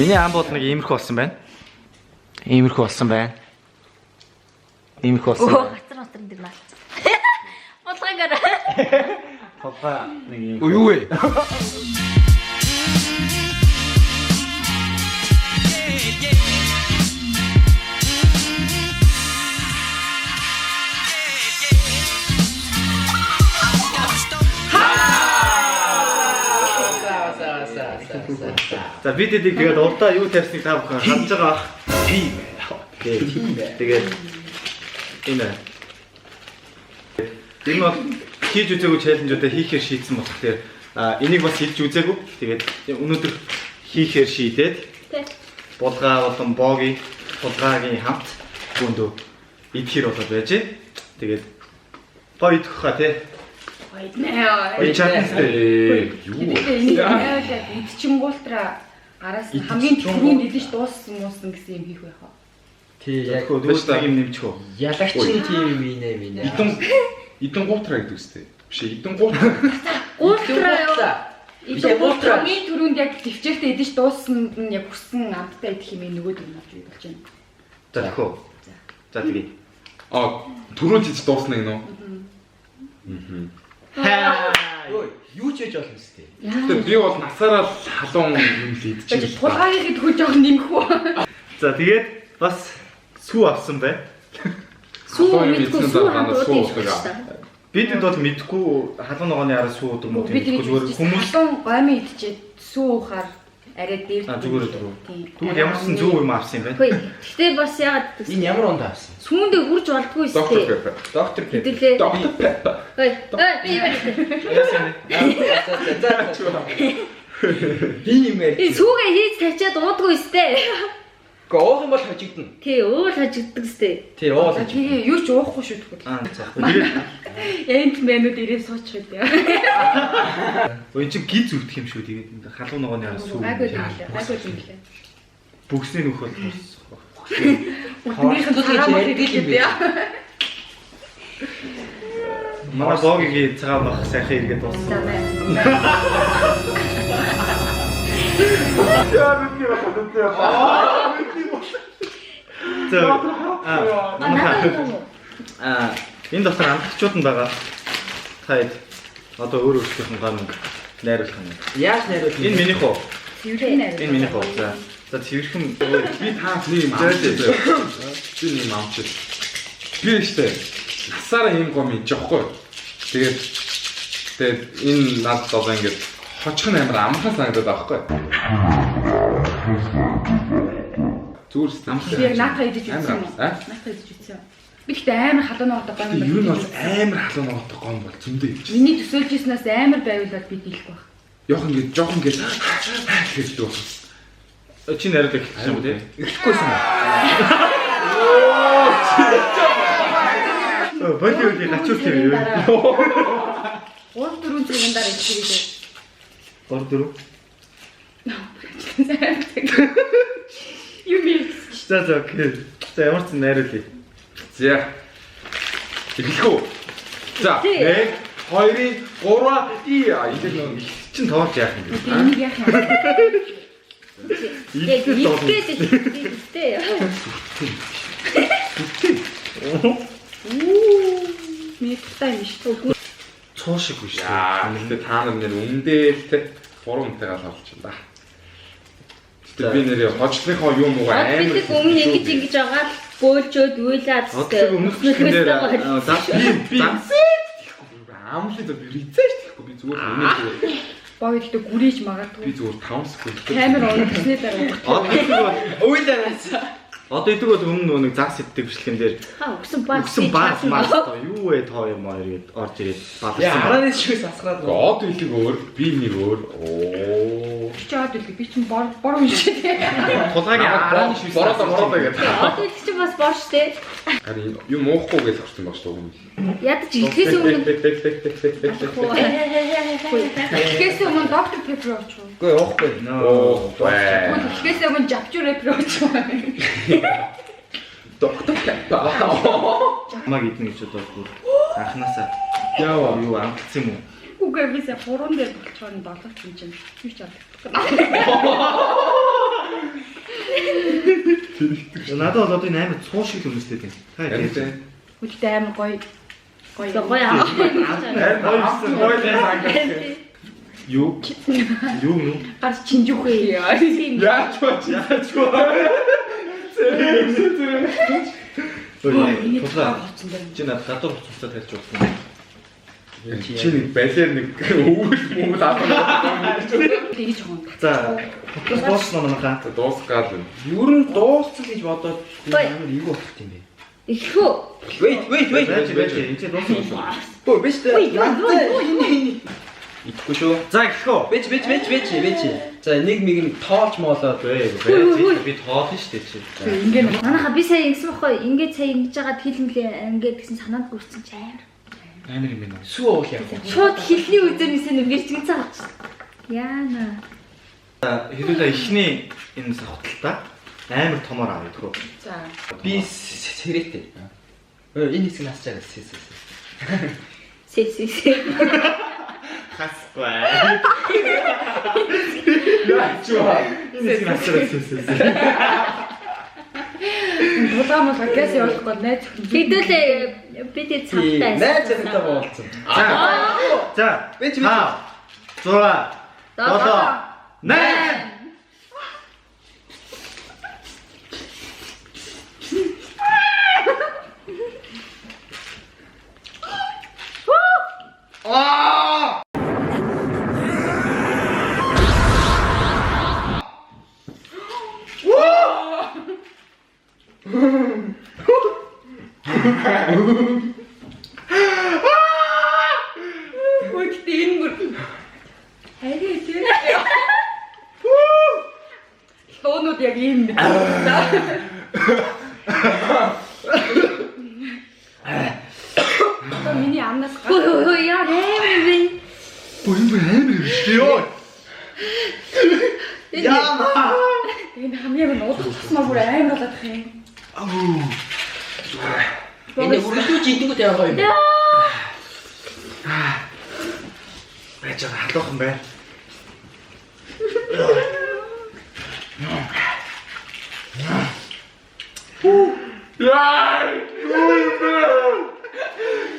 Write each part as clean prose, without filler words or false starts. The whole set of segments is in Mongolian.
Миний ам бод нэг иймэрхүү болсон байна. Иймэрхүү болсон байна. Иймэрхүү болсон. Оо, хацар дэр наа. Бодлогоор. Папа нэг юм. Юу вэ? За бид эдийг тэгээд урдаа юу тавьсныг та бүхэн харж байгаа бах. Тийм байна. Тэгээд энэ энэ бол хийж үзээгүй челленжуудаа хийхээр шийдсэн болохоор энийг бас хийж үзээгүй. Тэгээд өнөөдөр хийхээр шийдээд булгаа болон боги булгаагийн хамт гүндөө идэхэр болоод байж. Тэгээд гоё идэх хаа тий. Ой чатнастэй юу идчихэнгуултраа араас хамгийн түрүүнд идэж дууссан муусан гэсэн юм хийх байх аа. Тий яг дүүстэй юм нэмчих үү. Ялагчны тийм юм нэ. Идэн гутраа гэдэг үстэй. Биш идэн гутраа. Гуултраа. Идэгуултраа хамгийн түрүүнд яг төвчээртэй идэж дууссан нь яг хүссэн амттай идэх юм нөгөөд юм авч идэж болж байна. За тэхүү. За тэгээ. Түрүүнд идэж дуусна гинөө. Юу ч яж болох юм сте. Тэгээд би бол насаараа халуун юм л идчихэж байна. Тулгаагийн хэд хөө жоох нэмэх үү. За тэгээд бас сүү авсан бай. Сүү мэдгүй сүү хамт Бидэд бол мэдгүй халуун ногооны араа сүү уудаг мó тийм зүгээр хүмүүс халуун гомь идчихэд сүү уухаар арай дээр зүгээр дөрөв. Тэгвэл ямарсан зөв юм авсан юм байна. Хөөе. Гэтэ бас ягаад Энэ ямар онд авсан? сүүндээ үрж болдгүй Доктор шүү Пеппер. Доктор Пеппер. дээ. Доктор Пеппер. Хөөе. Би юу Би юм яа. сүүгээ хийж тавьчаад уудгүй өстэй. Гоох юм бол хожигдно. Тий, уул хажигддаг өстэй. Тий, уул. Тэгээ юу ч уухгүй шүү дээ. За тэгээд Энд мэнүүд ирээ суучих үү. ой чи гиз өвдөх юм шүү тэгээд халуун ногооны араа сүү. Айгуу димлээ. Бүгсний нөх бол Бүгднийх нь цагаан гэж яа. манай богийн цагаан бах сайхан иргэд дууссан. За байна. Яа мэдээ байна. Энэ дотор амтчууд нь байгаа. Таад одоо өөр өөрсдийнх нь гам найруулах юм. Яаж найруулах юм? Энэ минийх уу? Цэвэрхэн Энэ минийх уу? За цэвэрхэн Би таас нэг юм авчих. Би нэг юм авчих. Би штэ насаараа юм гом идэж явахгүй. Тэгээд энэ над одоо ингээд хоцхон амар амархан санагдаад байгаа байхгүй. Зүгээр би яг наатаа идэж үзсэн юм. Наатаа идэж үзсэн. Би гэхдээ амар халуун ногоотой гом юм. Юу нь бол амар халуун ногоотой гом бол зөндөө юм. Миний төсөөлжсэнээс амар байвуулаад би дийлэхгүй баг. Яах ингээд жоох ингээд гэж дүү. чи нариулах гэсэн үү те? Эхлэхгүйсэн. Боги үгүй гачуул тийм юу? 3-4 цагийн дараа идэхээ. 3-4. Юу би За окей. За ямар ч найруулъя. За. Эхлэхүү. За. 1 2 3 идэх нэг Чин тоорч яах юм бэ? энийг яах юм. Яг идэх Мэдтэй юм шүү. Цоо шиг биш үү? Гэхдээ та нар нэр үндээлтэй 3 үнтэйгээ авчихсан да. Гэтэ би нэрээ хожлынхоо юм уу амар. бид өмнө ингэж байгаа л бөөлжөөд уйлаад Одоо өмнөхнөр би амлид би рецепт гэхгүй би зүгээр үнэ. Боо ихтэй гүрийж магадгүй. Би зүгээр 5 секунд. Камер он гэснээр дараа. Уйлаанаас. Одоо идэг бол өмнө нэг загс иддэг бичлэгэн дээр өгсөн баас маас тоо юу вэ тоо юм аа ирээд орж ирээд Яа, харааны шиг сасгаад. Гоод үлэг өөр, би нэг өөр. Оо. Чаад үлээ би чинь бор юм шиг. тулгаагийн арааны шиг бороо гэдэг. одоо их чи бас боош те. Харин юм уухгүй гэж авчихсан баг шүү дээ. Ядаж идэхээс өмнө Ихэхээс өмнө доктор Пеппер очив. Үгүй явахгүй. Оо. Ихэхээс өмнө Жавчур Пеппер очив. Доктор Пеппер. маг идэх гэж бодоод анханасаа Яа. юу амтсан юм уу? Үгүй би сая 3 дээр болчихоор 7 ч юм чинь. Юу ч авах. Надад бол одоо энэ амар цуун шиг хүмүүстэй тийм. Та Харин ярьж. Үлдээ амар гоё. Гоё аа. Юу? Юу нүү? Гарч чинжүүхээ. Яаж бач? Тусаа. Чи надад гадуур хуцаа тарьж өгсөн. Чи нэг балер нэг өвөл мөвөл авах. Тэгж жоон. За, подкаст дуусна манайхаа. Дуусгаад байна. Юу н дууссан гэж бодоод амар эйгүү болт юм бэ. Ихүү. Wait. Байж энэ дуусна. Бөө биш дээ. Итгэхгүй шүү. За гэхөө. Бич. За нэг миг тоолч моолоод Би тоолно шүү дээ чи. Ингээ Манайха би сая ингэсэн байхгүй. Ингээд сая ингэж байгаа хэлмэлээ ингээд гэсэн санаанд бүрсэн чи амар. Амар юм байна. сүү уух яах вэ? Шууд хэлний үзэрнээс нэвгэрч гинцээ авч. Яана. Хэрвээ ихний энэ савталтаа амар томоор авъя тгөө. За. Би сэрэтэй. Энэ хэсэг насч байгаа сэс. Сэс. Хасгүй. Яачаа. Энэ насрасээс. Дулаан мал газ явуулахгүй найз Бидээ цавтай. Найз зэрэгтэй болцсон. За. Бич. 5 6 7 8 Хөөдтэй энэ бүр. Хайрээ тийм. Тоонууд яг ийм нэг. Одоо миний амнаас Ой яа нэмэн. амар шүү. Яма. энэ хамгийн нуудахсмаа бүр амар болоод тах юм. Энэ үргэлжлүүлж идэнгүүт яваа юм. Байж халуухан бай.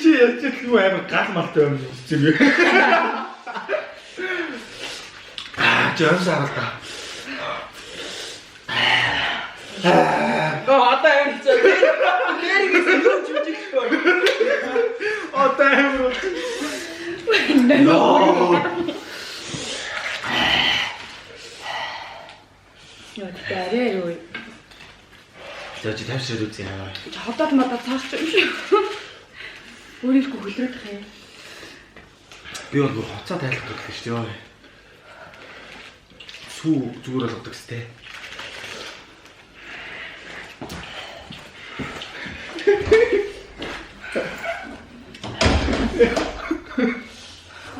Чи яж юу амар гал малтай юм чинь юм. Жан саралта. Одоо ямар ч зүйл. Нэрээс юу ч үжиггүй. Одоо амар. Яа тэрээ юу. За чи тавьшаад үзье яа. Хотод модод цаарч юм шүү. Өөрийнхөө хөлрөх юм. Би бол бүр хоцоо тайлбарлах гэж шүү дээ. Сүү зүгээр болгодог сте.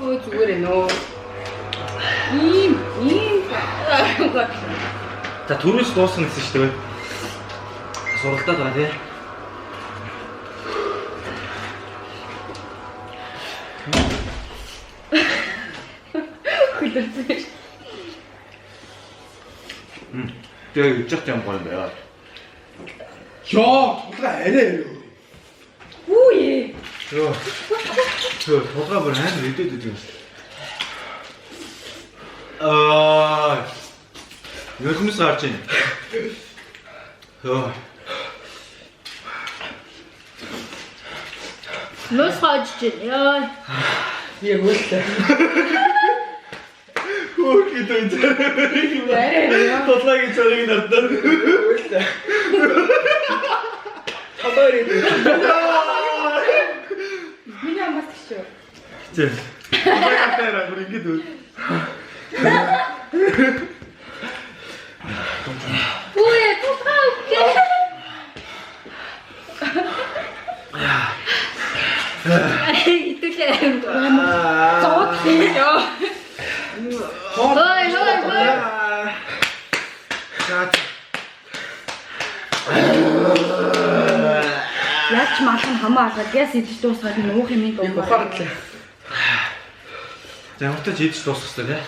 Өө зүгээр нөө. Ийм. За түрүүс дуусна гэсэн шүү дээ. Суралдаад байгаа тий. Хөлрөх. Тэгээ үжих юм гоё байна. Яа, тулгаа арай. Үе. Йоо. Тулгаа бүр амар идэд идэв юм. Юусмс гарч ийн. Йоо. Нус хаажж яа. Яг үлдээ. Хүүхэд энэ. Тулгаагийн царийг нартаа. Үлдээ. Хадаар идэв. Миний амаас шүү. Чи. Тулгаатай бүр ингэж үл. Үе тусаа. Итгэлээ. Зоод хийё. Ой. Яаж малхан хамаа алгаад газ идэж дуусгаад нуух юм Би дуу. бухардлаа. За ямар ч хийж дуусах хэрэгтэй тий.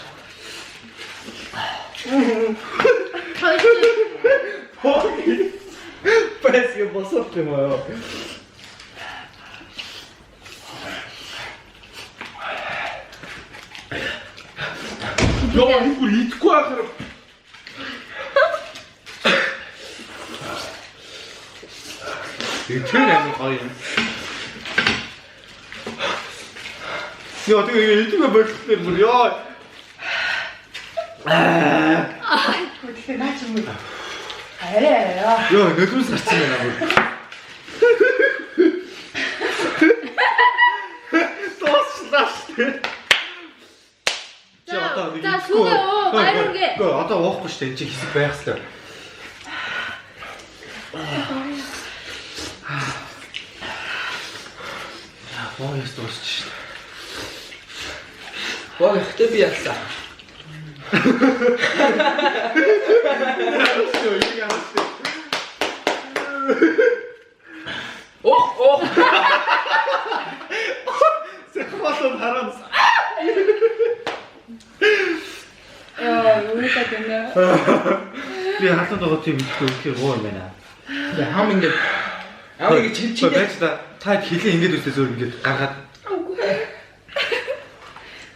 Бас юм босоод юм аа. Яа, бүр идэхгүй ахаар. Тэр амин гоё юм. Яа, тэгээ идэхгүй болчихлоо бүр яа. Гэхдээ наа чи юм. Арай. Яа, нөлөөс гарсан байна бүр. За сүүгээ оо гайруугээ. Гэхдээ одоо уухгүй шүү дээ. Энд чинь хэсэг байх хэрэгтэй. Оо яст дуусч шүү дээ. Бог ихтэй би яасан. Ох. Сэхвасан харамс. Юу гэдэг нэ? Би хатан байгаа тийм их гоо юм байна. Тэгээ хам ингээд аа ингэ чив байж та хилээ ингэж үсээ зөөр ингэж гаргаад.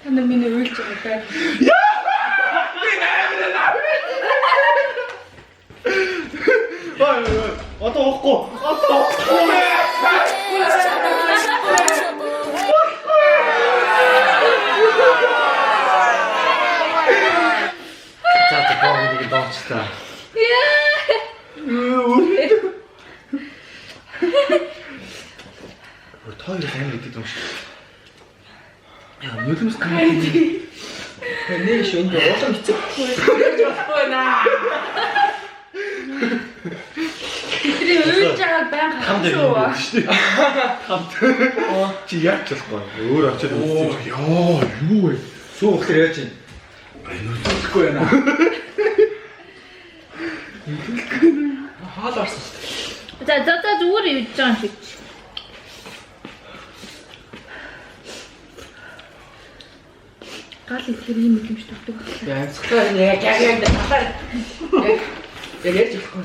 Та нар миний уйлж байгаа байх. Одоо уухгүй. За та нэг донцтой. Тойрол аим гэдэг юм шиг. Яа, нүлэмс гэнэ. нэг шүнд улам хэцүү. Болохгүй наа. Бидний уйлж байгаа баян хатсан шүү. Хамт. Чи яаж болохгүй. Өөр очиод үзчих. Яа, юу вэ? Суух хэрэг яаж юм? Нүлэмсгүй байна. Хаал орсон. За зүгээр юуж байгаа юм шиг. Гал их хэрэг юм юм шиг төгдөг байна. Яа, цогтой яг талаар. Яг ярьж болохгүй.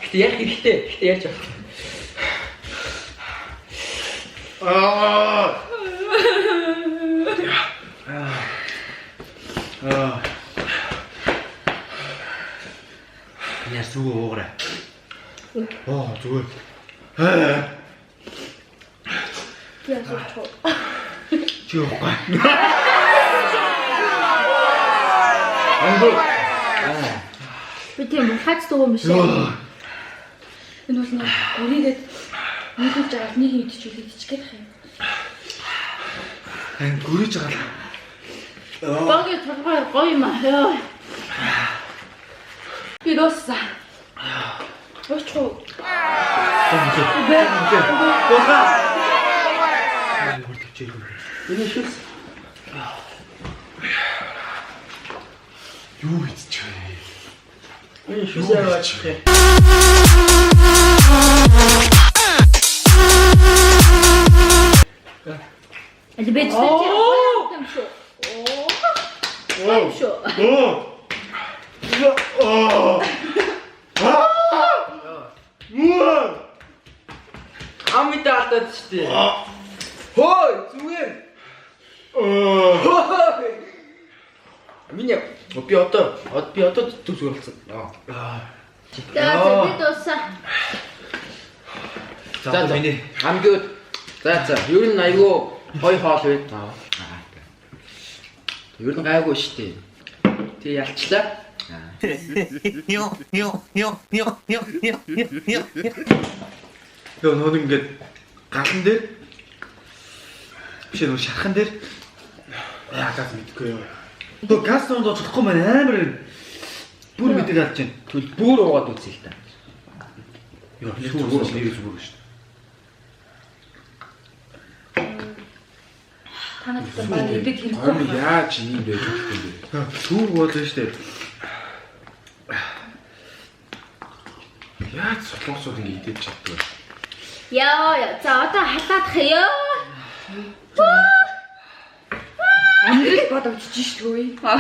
Гэтэ яг хэрэгтэй. Гэтэ ярьж болохгүй. Яа, сүү ууграа. Зүгээр. Яа сууч. Чи уухгүй. Би тийм хац дуу юм шиг. Энэ бол нэг өрийгээд нийлүүлж байгаа нэг идчихгээд их юм. Ань гүрэж байгаа. Багы толгой гоё юм аа. Би дууссан. Уучлаа. Энэ шүс. Юу хийчих вэ? Энэ шүс яваачих. Энд бэж тийм шүү. Амитаатад штэ. Хой, зүгээр. Миний би одоо зүгээр болсон. За би дууссан. За миний хамгийн за ер нь айгүй хой хоол бай. Ер нь гайгүй штэ. Тэг ялчлаа. Йоо нөө ингээд галан дээр биш нөө шархан дээр газ мэдгүй юу. Төө газ донд очихгүй маань амар бүр мэдээ алж байна. Түл бүр уугаад үзье л та. Йоо зүгээр шүү дээ. Танад байна бид хэрэггүй. Ам яаж ийм байж болох юм бэ? Түүг болно шүү дээ. Яаж солонгосууд ингэ идэж чаддаг вэ? Яа, за одоо халаадах ёо. Амьдрал бодогдож шүү дээ.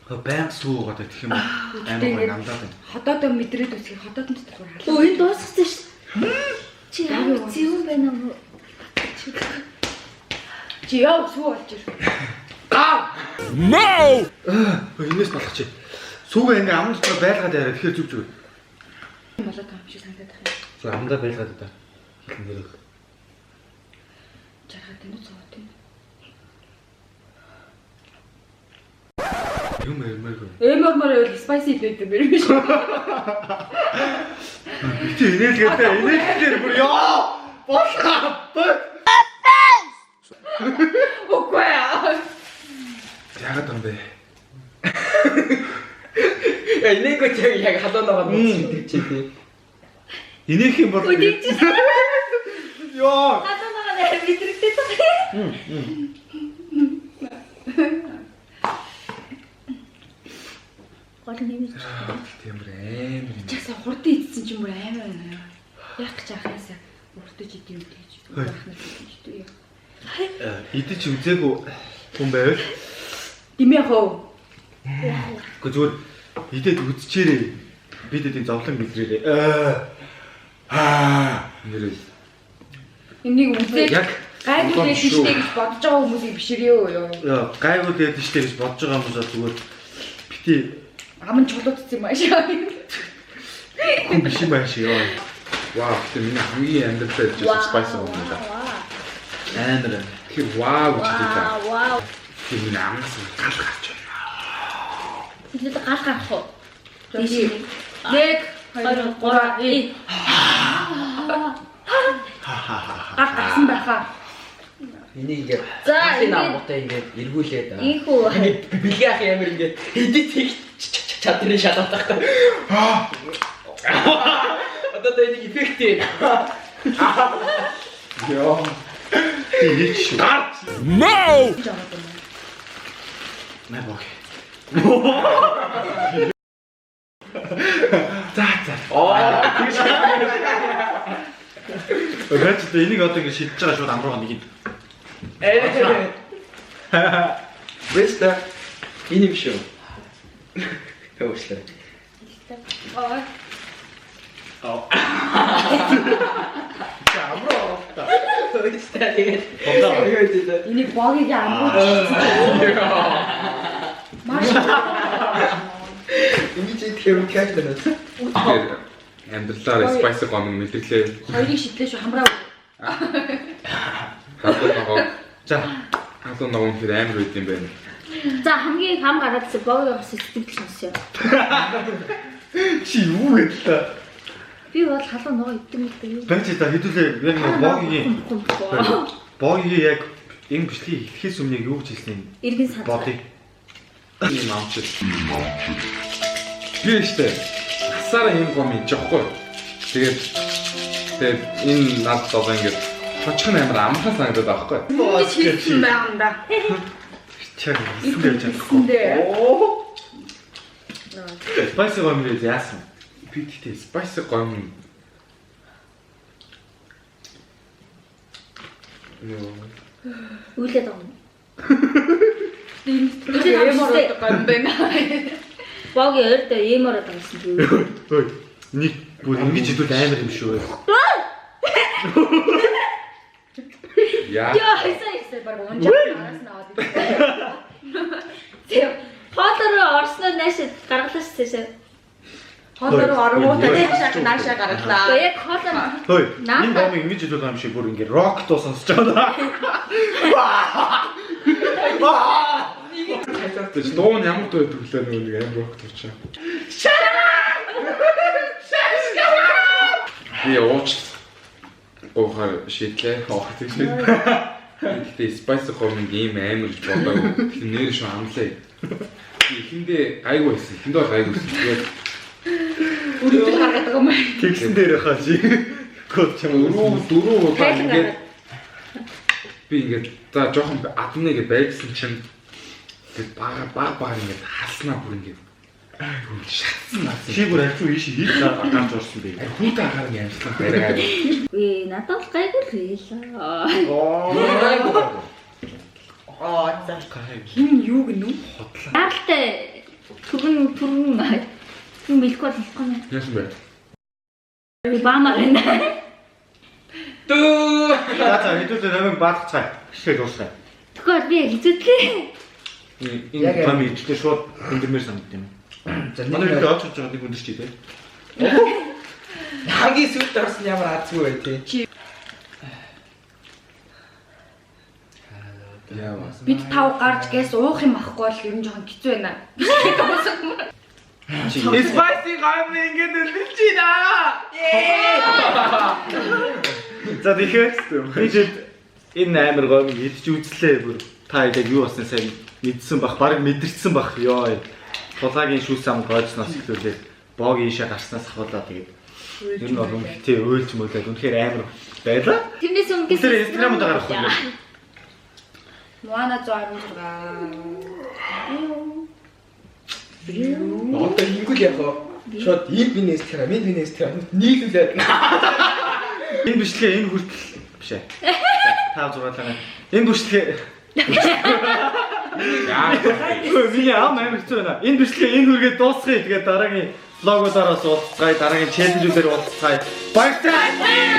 Баян суугаад идэх юм бол амар гоё намдаад байна. Хотоодоо мэдрээд үсгий хотоодон дотор халаа. Өө энэ дуусчихсан шүү. Чи ямар зөв байна уу? Чи яа суу болж ир. Энэс болох чи. Сүүгээ ингээ ам дотор байлгаад яриа тэгэхээр зүг зүг. Болоод байгаа юм шиг санагдаад байна. За амдаа байлгаад одоо. Хэлэн нэрэг. Жаргаад энэ цогт юм. Юм эмээг. Эмэрмэр spicy байдаг юм биш үү? Чи инээлгээдээ инээлгээр бүр яа. Болхоо. Үгүй ээ. Яагаад юм бэ? Я нэг гоо яг халуунаа мэдчихэж тий. Инээх юм бол. Яа. Хатанаа нэр мэдрэгдээ таа. Гол нэмж. Тиймэр амар. Часаа хурдан идсэн ч юм уу амар байна. Яг гэж ахнасаа уртаж идэв гэж. Ахнаас идэв яа. Идэж үзээгүй хүн байвал Димээ хоо. Гэхдээ зүгээр идээд үзчихээрээ бид эдийн зовлон мэдрээрээ. Нэрээ. Энийг үзээ. Яг Гайгүй дэжтэй гэж бодож байгаа хүмүүсийг биширээ юу? яа гайгүй дээд штэ гэж бодож байгаа хүмүүс зүгээр бити Аман чулуудсан юм аашаа. хүн биш юм байна шиг яа. Вау, тэр миний хамгийн амьдралтай жишээ spice юм да. Амар. Тэр вау гэж хэлээ. Вау. Тэр миний амнаас гал гарч байна. Тэд гал гарах уу? Нэг, 2, 3. Гал гарсан байхаа. Энийг ингээд За, энэ ингээд- амгуутай ингээд эргүүлээд. Ийхүү. Ингээд бэлгийн ах ямар ингээд хэдий тэг чадрын шалаад тахгүй. Одоо тэ нэг эффект. Яа. Тийч шүү. No! Мэ бог. Өгөөч тэ энийг одоо ингэ шидэж байгаа шууд амруугаа нэг юм. Вэста энэ биш үү? Хөөшлээ. Вэста тэгээд. Энийг богийг амгууч. Маш Энийг чи тэр кэшнээс. Тэр амьдралаар spice гомн мэдрэглээ. хоёрыг шидлээ шүү хамраа. Хатаа За хатаа нэг тэр амар үт юм байна. За хамгийн хам гараадсан боог сэтгэл сонсё. чи юу гэдэлээ. Би бол халуун ногоо идэх мэт юу. Бач та хэдүүлээ яг нэг богийн яг энэ бичлэгийг ихэхээс өмнө юу гэж хэлсэн юм? Иргэн санд. Бодыг. Ийм амч. Би ихтэй хасаараа ийм гом ийж явахгүй. Тэгээд энэ над одоо ингээд хоцхон амар амархан санагдаад байгаа байхгүй. Ингэж хийсэн байгаа юм да. Чаг үсгэж чадахгүй. Spice гомроо яасан. Би тэгтээ spice гом. Үлээд байгаа юм. Үлээд байгаа юм байна. Богийн ойртой иймэр байгаа гэсэн чи юу? Ой. Нэг бүр ингэж идвэл амар юм шүү. Яа. Яа, хайсаа баг унжаа араас нь аваад ирсэн. Тэг. Хоолоор орсноо нааш гаргалаач тийшээ. Хоолоор оргуудаа дэшаа наашаа гаргалаа. Гэхдээ яг хоолоор Хөөе. Энэ гомыг ингэж идвэл юм шиг бүр ингэ рок дуу сонсож байгаа. Тэс дуун ямар дуу төглөө нэг амар рок төрчээ. Би ууч оохор шидлээ. Оох тийш. Тэгтээ spice гомын ийм амар гэж бодоагүй. Тэр нэр шүү амлаа. Ихэндээ гайгүй байсан. Ихэндээ бол гайгүйсэн. Тэгээд Үргэлж харгаад байгаа юм байна. Тэгсэн дээр хаа чи. Код ч юм уу. дөрөв удаа ингээд би ингээд за жоохон адмнаа гэж байгсан чинь тэгээд баг ингээд хаснаа бүр ингээд шатсан насан. Чи бүр альчуу ийш хийх гарч орсон бэ. Хүүтэй агаар нь амьдлаа баригаа. Үе надад бол гайгүй л хийлээ. Аа за. Хин юу гэнэ үү? Яалтай Түрэн мэлгүй болохгүй. Яасан бэ? Баамаар байна. Дүү. За хэдүүлээ намайг баатгацгаая. Бишээ дуусгая. Тэгвэл би хизээдлээ. Энэ том ижлээ шууд өндөрмөр санагдав юм. За Манай нэг бид очиж байгаа нэг өндөрч тий. хамгийн сүүлд орсон ямар азгүй бай тий. Яа. Бид тав гарч гээс уух юм ахгүй бол ер нь жоохон хэцүү байна. Spicy гамны ингэж үлдэж байна. За тэгэхээр бид энэ амар гомыг идэж үзлээ бүр. Та яг юу болсон сайн мэдсэн бах, баг мэдэрсэн бах ёо. Тулаагийн шүүс ам гойцноос ихлүүлээд боог ийшээ гарснаас ахуулаад тэгээд ер нь бол үнэхээр өөлж мөлөөд үнэхээр амар байлаа. Тэрнээс өмнө Тэр Instagram-д гарах юм. Моана 116. Одоо ингэл яг шууд ийм бинээс тэр нийлүүлээд Энэ бичлэгээ энэ хүртэл биш ээ. 5 6 лаа. Энэ бичлэгээ Яа. миний ам амар хэцүү байна. Энэ бичлэгээ энэ хүргээ дуусгая. Тэгээд дараагийн логодоороос уулзцгаая, дараагийн челленжүүдээр уулзцгаая. Баярлалаа.